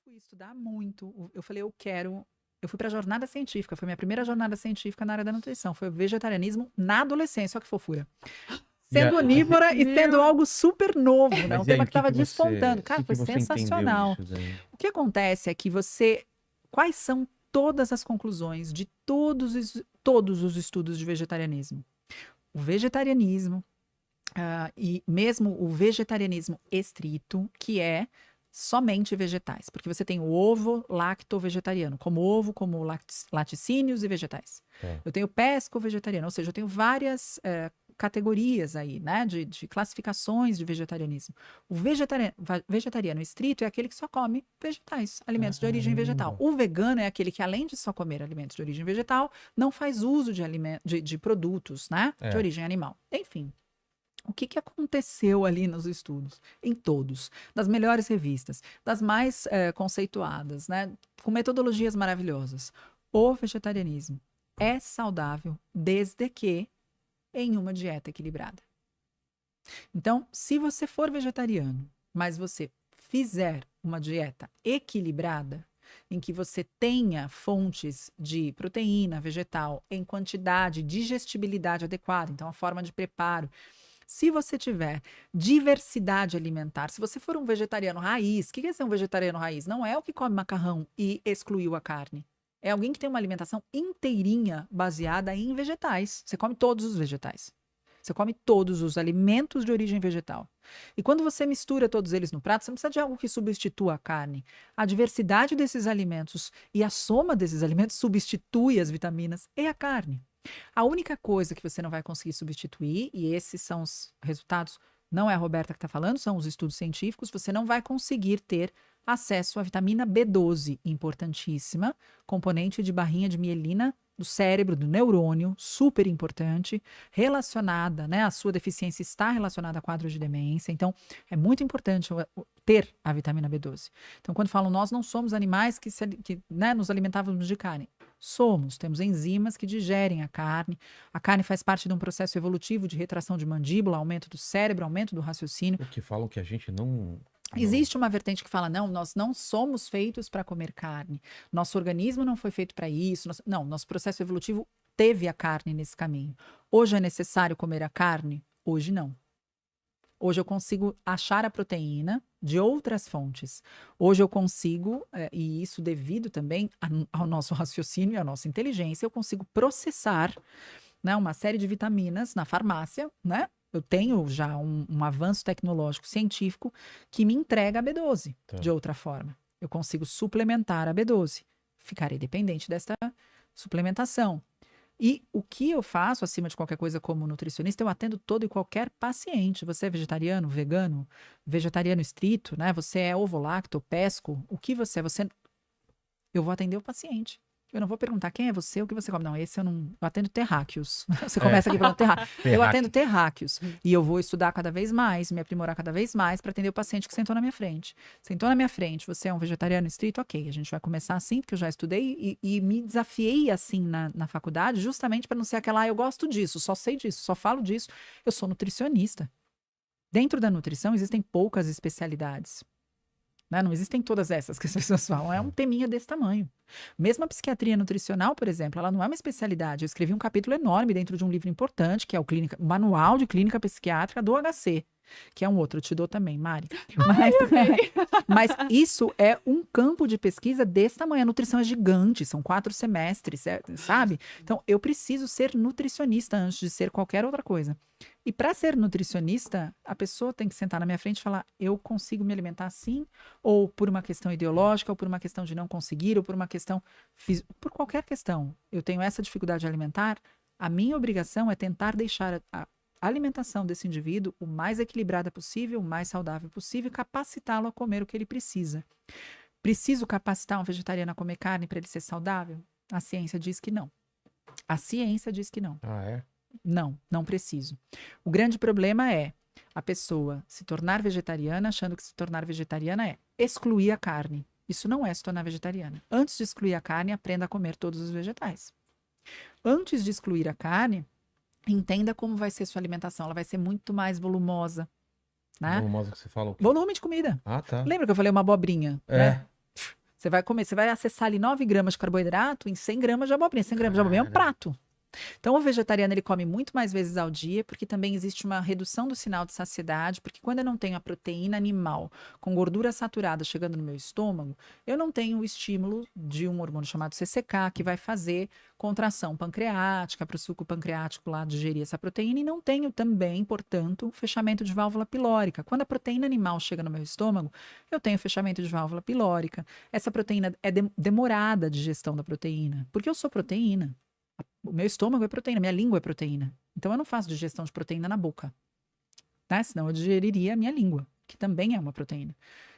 fui estudar muito. Eu falei, eu fui para a jornada científica, foi minha primeira jornada científica na área da nutrição. Foi o vegetarianismo na adolescência, olha que fofura. E Sendo onívora e sendo Meu... algo super novo, né? Mas Um e aí, tema o que que estava que despontando. você, Cara, foi você entendeu sensacional. disso daí? O que acontece é que quais são todas as conclusões de todos os estudos de vegetarianismo? O vegetarianismo, e mesmo o vegetarianismo estrito, que é somente vegetais, porque você tem o ovo lacto-vegetariano, como ovo, como laticínios e vegetais. Tá. Eu tenho pesco-vegetariano, ou seja, eu tenho várias categorias aí, né, de classificações de vegetarianismo. O vegetariano estrito é aquele que só come vegetais, alimentos de origem vegetal. Caramba. O vegano é aquele que, além de só comer alimentos de origem vegetal, não faz uso de produtos, né, de É. origem animal. Enfim. O que aconteceu ali nos estudos? Em todos. Das melhores revistas, das mais conceituadas, né? Com metodologias maravilhosas. O vegetarianismo é saudável desde que em uma dieta equilibrada. Então, se você for vegetariano, mas você fizer uma dieta equilibrada, em que você tenha fontes de proteína vegetal em quantidade, digestibilidade adequada, então a forma de preparo, se você tiver diversidade alimentar, se você for um vegetariano raiz, o que é ser um vegetariano raiz? Não é o que come macarrão e excluiu a carne. É alguém que tem uma alimentação inteirinha baseada em vegetais. Você come todos os vegetais. Você come todos os alimentos de origem vegetal. E quando você mistura todos eles no prato, você não precisa de algo que substitua a carne. A diversidade desses alimentos e a soma desses alimentos substitui as vitaminas e a carne. A única coisa que você não vai conseguir substituir, e esses são os resultados, não é a Roberta que está falando, são os estudos científicos, você não vai conseguir ter acesso à vitamina B12, importantíssima, componente de barrinha de mielina do cérebro, do neurônio, super importante, relacionada, né? A sua deficiência está relacionada a quadros de demência, então é muito importante ter a vitamina B12. Então, quando falam nós não somos animais que né, nos alimentávamos de carne. Temos enzimas que digerem a carne. A carne faz parte de um processo evolutivo de retração de mandíbula, aumento do cérebro, aumento do raciocínio. O que falam que a gente não... Existe uma vertente que fala, não, nós não somos feitos para comer carne. Nosso organismo não foi feito para isso. Não, nosso processo evolutivo teve a carne nesse caminho. Hoje é necessário comer a carne? Hoje não. Hoje eu consigo achar a proteína de outras fontes. Hoje eu consigo, e isso devido também ao nosso raciocínio e à nossa inteligência, eu consigo processar, né, uma série de vitaminas na farmácia, né? Eu tenho já um avanço tecnológico científico que me entrega a B12 Tá. de outra forma. Eu consigo suplementar a B12. Ficarei dependente desta suplementação. E o que eu faço, acima de qualquer coisa, como nutricionista, eu atendo todo e qualquer paciente. Você é vegetariano, vegano, vegetariano estrito, né? Você é ovo-lacto, pesco, o que você é? Eu vou atender o paciente. Eu não vou perguntar quem é você, o que você come. Não, esse eu não... Eu atendo terráqueos. Você começa aqui falando terráqueo. Eu atendo terráqueos. E eu vou estudar cada vez mais, me aprimorar cada vez mais para atender o paciente que sentou na minha frente. Sentou na minha frente, você é um vegetariano estrito? Ok, a gente vai começar assim, porque eu já estudei e me desafiei assim na faculdade, justamente para não ser aquela, eu gosto disso, só sei disso, só falo disso. Eu sou nutricionista. Dentro da nutrição existem poucas especialidades. Né? Não existem todas essas que as pessoas falam. É um teminha desse tamanho. Mesmo a psiquiatria nutricional, por exemplo, ela não é uma especialidade. Eu escrevi um capítulo enorme dentro de um livro importante, que é o Manual de Clínica Psiquiátrica do HC, que é um outro, eu te dou também, Mari. Mas isso é um campo de pesquisa desse tamanho. A nutrição é gigante, são 4 semestres, sabe? Então, eu preciso ser nutricionista antes de ser qualquer outra coisa. E para ser nutricionista, a pessoa tem que sentar na minha frente e falar, eu consigo me alimentar assim? Ou por uma questão ideológica, ou por uma questão de não conseguir, ou por uma questão por qualquer questão. Eu tenho essa dificuldade alimentar, a minha obrigação é tentar deixar a alimentação desse indivíduo o mais equilibrada possível, o mais saudável possível e capacitá-lo a comer o que ele precisa. Preciso capacitar um vegetariano a comer carne para ele ser saudável? A ciência diz que não. A ciência diz que não. Ah, é? Não, não preciso. O grande problema é a pessoa se tornar vegetariana achando que se tornar vegetariana é excluir a carne. Isso não é se tornar vegetariana. Antes de excluir a carne, aprenda a comer todos os vegetais. Antes de excluir a carne, entenda como vai ser sua alimentação. Ela vai ser muito mais volumosa, né? Volumosa que você fala o quê? Volume de comida. Ah, tá. Lembra que eu falei uma abobrinha, É. né? Você vai comer, você vai acessar ali 9 gramas de carboidrato em 100 gramas de abobrinha. 100 gramas de abobrinha é um Cara. prato. Então, o vegetariano ele come muito mais vezes ao dia, porque também existe uma redução do sinal de saciedade, porque quando eu não tenho a proteína animal com gordura saturada chegando no meu estômago, eu não tenho o estímulo de um hormônio chamado CCK, que vai fazer contração pancreática para o suco pancreático lá digerir essa proteína, e não tenho também, portanto, fechamento de válvula pilórica. Quando a proteína animal chega no meu estômago, eu tenho fechamento de válvula pilórica. Essa proteína é demorada a digestão da proteína, porque eu sou proteína. O meu estômago é proteína, minha língua é proteína. Então eu não faço digestão de proteína na boca, né? Senão eu digeriria a minha língua, que também é uma proteína.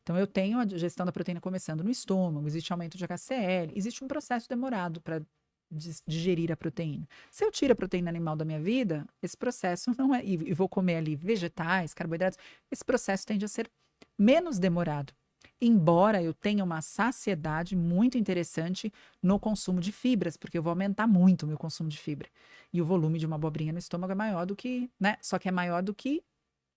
Então eu tenho a digestão da proteína começando no estômago, existe aumento de HCl, existe um processo demorado para digerir a proteína. Se eu tiro a proteína animal da minha vida, esse processo não é, e vou comer ali vegetais, carboidratos, esse processo tende a ser menos demorado. Embora eu tenha uma saciedade muito interessante no consumo de fibras, porque eu vou aumentar muito o meu consumo de fibra. E o volume de uma abobrinha no estômago é maior do que, né? Só que é maior do que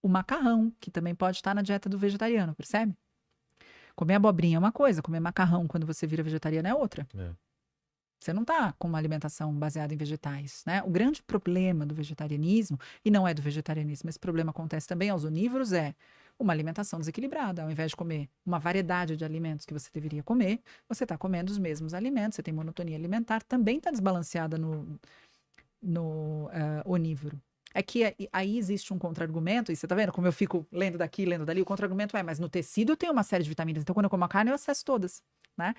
o macarrão, que também pode estar na dieta do vegetariano, percebe? Comer abobrinha é uma coisa, comer macarrão quando você vira vegetariano é outra. É. Você não está com uma alimentação baseada em vegetais, né? O grande problema do vegetarianismo, e não é do vegetarianismo, esse problema acontece também aos onívoros, é uma alimentação desequilibrada. Ao invés de comer uma variedade de alimentos que você deveria comer, você está comendo os mesmos alimentos, você tem monotonia alimentar, também está desbalanceada no onívoro. É que aí existe um contra-argumento, e você tá vendo como eu fico lendo daqui, lendo dali, o contra-argumento é, mas no tecido eu tenho uma série de vitaminas, então quando eu como a carne eu acesso todas, né?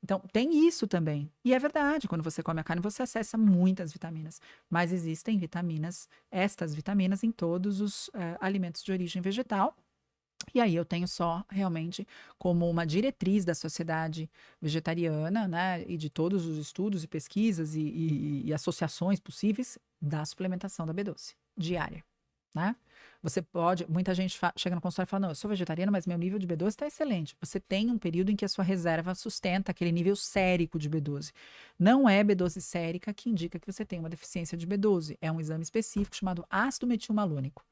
Então tem isso também. E é verdade, quando você come a carne você acessa muitas vitaminas, mas existem vitaminas, estas vitaminas em todos os alimentos de origem vegetal. E aí eu tenho só realmente como uma diretriz da sociedade vegetariana, né, e de todos os estudos e pesquisas e associações possíveis da suplementação da B12 diária, né? Você pode, muita gente chega no consultório e fala, não, eu sou vegetariana, mas meu nível de B12 está excelente. Você tem um período em que a sua reserva sustenta aquele nível sérico de B12. Não é B12 sérica que indica que você tem uma deficiência de B12. É um exame específico chamado ácido metilmalônico,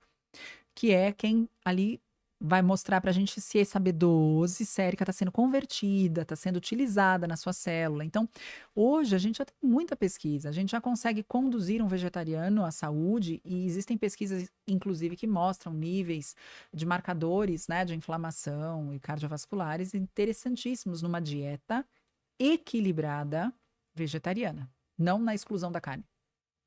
que é quem ali vai mostrar para a gente se essa B12 sérica está sendo convertida, está sendo utilizada na sua célula. Então, hoje a gente já tem muita pesquisa, a gente já consegue conduzir um vegetariano à saúde e existem pesquisas, inclusive, que mostram níveis de marcadores, né, de inflamação e cardiovasculares interessantíssimos numa dieta equilibrada vegetariana, não na exclusão da carne.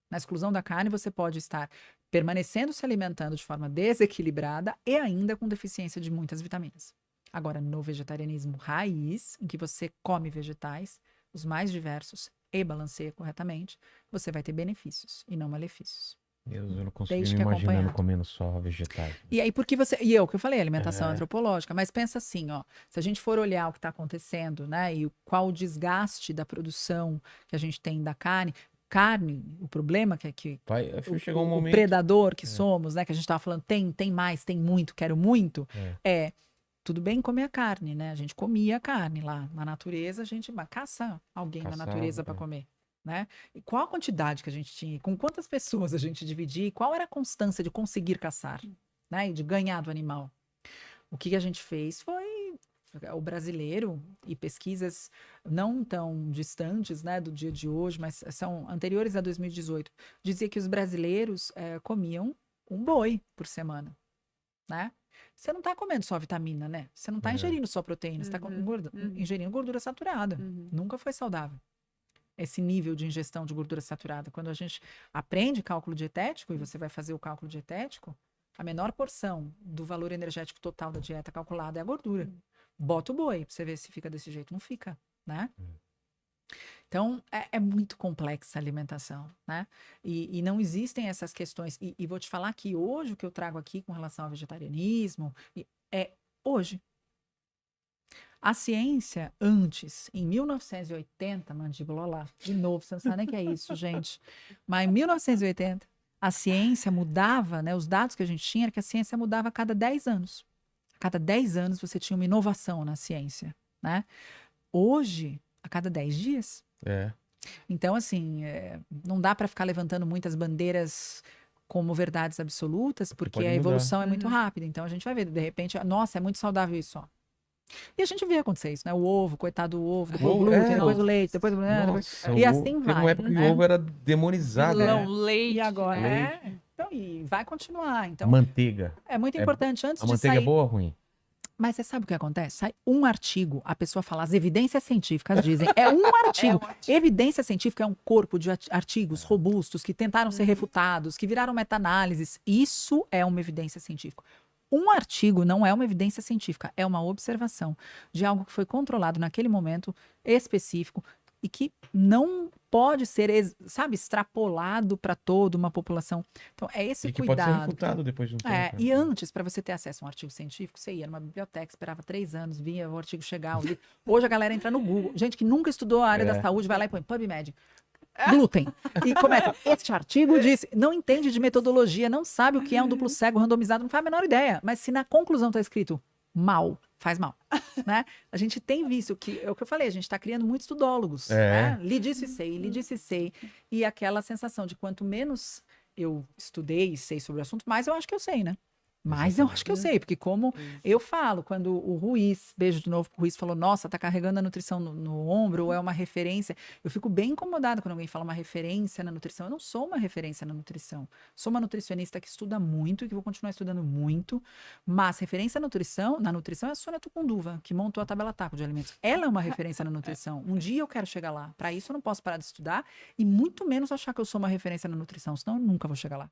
Na exclusão da carne, você pode estar permanecendo se alimentando de forma desequilibrada e ainda com deficiência de muitas vitaminas. Agora, no vegetarianismo raiz, em que você come vegetais, os mais diversos, e balanceia corretamente, você vai ter benefícios e não malefícios. Eu não consigo Desde me que imaginando acompanhado. comendo só vegetais. E aí, porque você. E eu que eu falei, alimentação É. antropológica, mas pensa assim, ó. Se a gente for olhar o que está acontecendo, né? E qual o desgaste da produção que a gente tem da carne. Carne, o problema que é que Vai, chegou um o momento. predador que somos, né? Que a gente estava falando, tem mais, tem muito, quero muito. É. Tudo bem comer a carne, né? A gente comia carne lá na natureza, a gente caça alguém na Caçava, natureza para é. comer, né? E qual a quantidade que a gente tinha? Com quantas pessoas a gente dividia? E qual era a constância de conseguir caçar, né? E de ganhar do animal? O que a gente fez foi o brasileiro, e pesquisas não tão distantes, né, do dia de hoje, mas são anteriores a 2018, dizia que os brasileiros comiam um boi por semana, né? Você não está comendo só vitamina, né? Você não está ingerindo só proteína, você está ingerindo gordura saturada. Nunca foi saudável esse nível de ingestão de gordura saturada. Quando a gente aprende cálculo dietético, e você vai fazer o cálculo dietético, a menor porção do valor energético total da dieta calculada é a gordura. Bota o boi pra você ver se fica desse jeito. Não fica, né? Então, é muito complexa a alimentação, né? E não existem essas questões. E vou te falar que hoje, o que eu trago aqui com relação ao vegetarianismo, é hoje. A ciência, antes, em 1980, mandíbula, olha lá, de novo, você não sabe nem o que é isso, gente. Mas em 1980, a ciência mudava, né? Os dados que a gente tinha era que a ciência mudava a cada 10 anos. A cada 10 anos você tinha uma inovação na ciência, né? Hoje, a cada 10 dias. É. Então, assim, não dá para ficar levantando muitas bandeiras como verdades absolutas, porque pode a mudar. evolução é muito rápida. Então, a gente vai ver, de repente, nossa, é muito saudável isso, ó. E a gente vê acontecer isso, né? O ovo, coitado do ovo, depois o Ovo, glúten, é, depois o leite, depois o... Nossa, E o assim ovo- teve vai, uma época que né? o ovo era demonizado, Vilão, né? leite. E agora? né? Então, e vai continuar. Então, Manteiga. é muito É- importante antes A de manteiga sair. é boa ou ruim? Mas você sabe o que acontece? Sai um artigo, a pessoa fala, as evidências científicas dizem, é um artigo. Evidência científica é um corpo de artigos robustos que tentaram ser refutados, que viraram meta-análises. Isso é uma evidência científica. Um artigo não é uma evidência científica, é uma observação de algo que foi controlado naquele momento específico e que não pode ser, sabe, extrapolado para toda uma população. Então, é esse E que pode ser cuidado. refutado depois de um tempo. É, né? e antes, para você ter acesso a um artigo científico, você ia numa biblioteca, esperava 3 anos, vinha o artigo chegar. Hoje a galera entra no Google. Gente que nunca estudou a área da saúde, vai lá e põe PubMed. Glúten. E começa, este artigo disse, não entende de metodologia, não sabe o que é um duplo cego randomizado, não faz a menor ideia. Mas se na conclusão está escrito mal, faz mal. Né? A gente tem visto que, é o que eu falei, a gente está criando muitos tudólogos. É. Né? Li disse sei, li disse sei. E aquela sensação de quanto menos eu estudei e sei sobre o assunto, mais eu acho que eu sei, né? Mas eu acho que eu sei, porque como eu falo, quando o Ruiz, beijo de novo pro Ruiz, falou, nossa, tá carregando a nutrição no ombro, ou é uma referência, eu fico bem incomodada quando alguém fala uma referência na nutrição. Eu não sou uma referência na nutrição. Sou uma nutricionista que estuda muito e que vou continuar estudando muito, mas referência na nutrição é a Sônia Tucunduva, que montou a tabela TACO de alimentos. Ela é uma referência na nutrição. Um dia eu quero chegar lá. Para isso eu não posso parar de estudar e muito menos achar que eu sou uma referência na nutrição, senão eu nunca vou chegar lá.